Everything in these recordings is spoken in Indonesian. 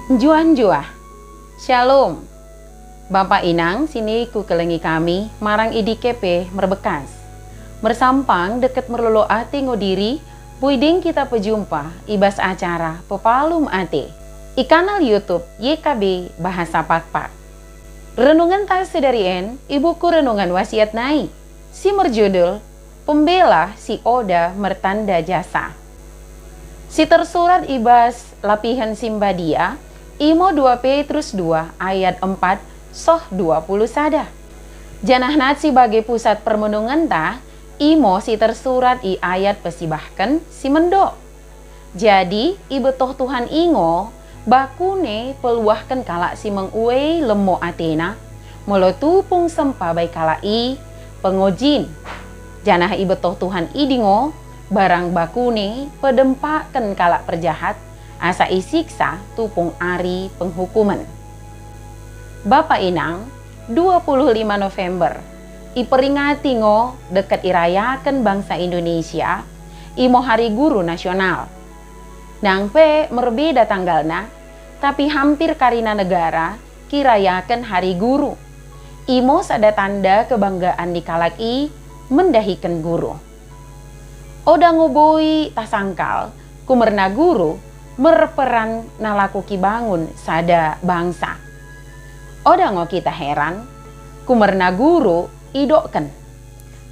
Njuan-jua, Shalom. Bapak Inang sini ku kelengi kami marang idikepe merbekas. Mersampang deket merlolo ate ngodiri, buiding kita pejumpa ibas acara pepalum ate. I kanal YouTube YKB Bahasa Pakpak. Renungan tas sedarien, ibuku renungan wasiat nai. Si merjudul, Pembela si Oda Mertanda Jasa. Si tersurat ibas lapihan Simbadia, Imo 2 Petrus 2 ayat 4 soh 20 sada. Janah nat sebagai pusat permenungan ta, Imo si tersurat i ayat pesibahkan si mendo. Jadi, ibetoh Tuhan ingo, bakune peluahkan kalak si menguei lemo Athena, molo tupung sempa baik kalak i pengojin. Janah ibetoh Tuhan idingo, barang bakune pedempakan kalak perjahat, asa isiksa tupung ari penghukuman. Bapak Inang, 25 November, iperingati ngo dekat irayakan bangsa Indonesia, imo Hari Guru Nasional. Nang pe merbeda tanggalna, tapi hampir karina negara kirayakan Hari Guru. Imo sada tanda kebanggaan di kalak i mendahikan guru. Oda ngoboi tasangkal, kumerna guru merperan nalaku kibangun sada bangsa. Oda ngo kita heran, kumerna guru idokkan,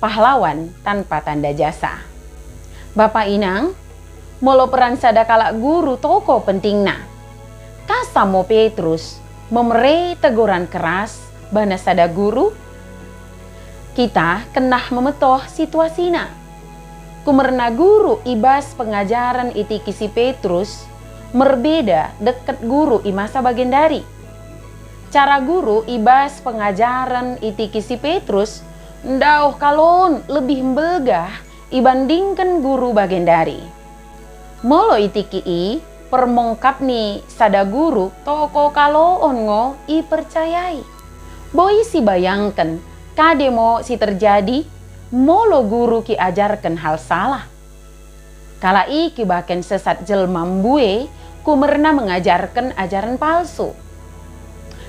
pahlawan tanpa tanda jasa. Bapak Inang, molo peran sada kalak guru toko pentingna. Kasamo Petrus memere teguran keras bana sada guru. Kita kenah memetoh situasina. Kumerna guru ibas pengajaran itiki si Petrus merbeda deket guru i masa bagian dari. Cara guru ibas pengajaran itiki si Petrus ndauh kalon lebih mbegah ibandingkan guru bagian dari. Molo itiki i permongkap ni sada guru toko kalon ngo i percayai. Boi si bayangkan kademo si terjadi molo guru ki ajarkan hal salah. Kala i ki baken sesat jelma mbue kumerna mengajarkan ajaran palsu.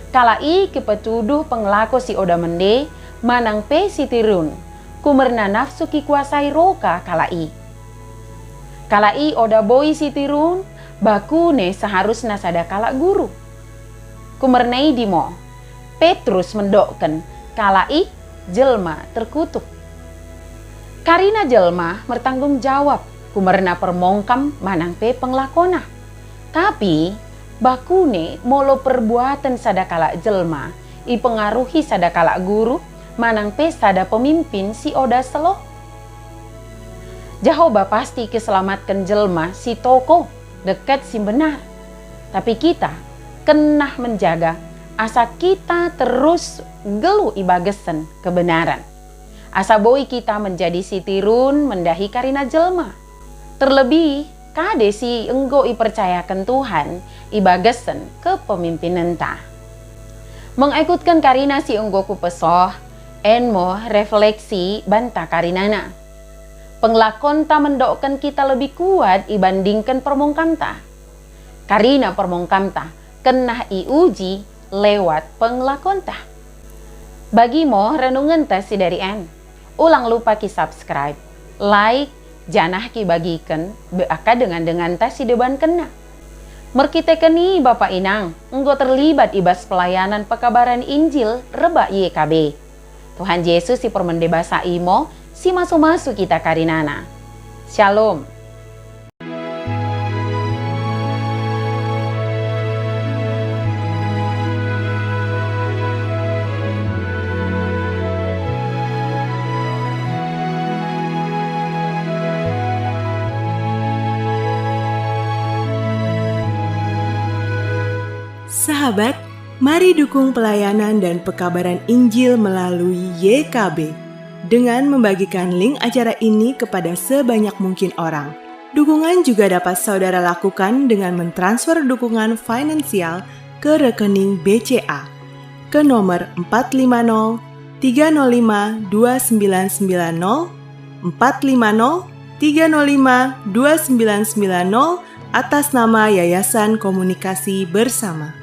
Kala i ki petuduh penglaku si oda mende manang pe si tirun kumerna nafsu ki kuasai roka kala i. Kala i oda boi si tirun bakune seharusnya sada kala guru. Kumernai dimo Petrus mendokken kala i jelma terkutuk. Karina jelma bertanggung jawab kumerna permongkam manang pe penglakona. Tapi bakune molo perbuatan sada kalak jelma ipengaruhi sada kalak guru manang pe sada pemimpin si oda selo. Jahoba pasti keselamatkan jelma si toko dekat si benar. Tapi kita kenah menjaga asa kita terus gelu ibagesen kebenaran. Asa boi kita menjadi si tirun mendahi karina jelma. Terlebih kade si enggo ipercayakan Tuhan ibagesen ke pemimpinan ta. Mengikutkan karina si enggo ku pesoh, enmo refleksi banta karinana. Penglakon ta mendokkan kita lebih kuat ibandingkan permongkam ta. Karina permongkam ta kenah iuji lewat penglakon ta. Bagimo renungan ta si dari en. Ulang lupa ki subscribe, like, janah ki bagikan beaka dengan ta si deban kena. Merkite keni Bapak Inang, enggo terlibat ibas pelayanan pekabaran Injil reba YKB. Tuhan Yesus si permende basa imo, si masu-masu kita karinana. Shalom. Sahabat, mari dukung pelayanan dan pekabaran Injil melalui YKB dengan membagikan link acara ini kepada sebanyak mungkin orang. Dukungan juga dapat saudara lakukan dengan mentransfer dukungan finansial ke rekening BCA ke nomor 450 305 2990 450 305 2990 atas nama Yayasan Komunikasi Bersama.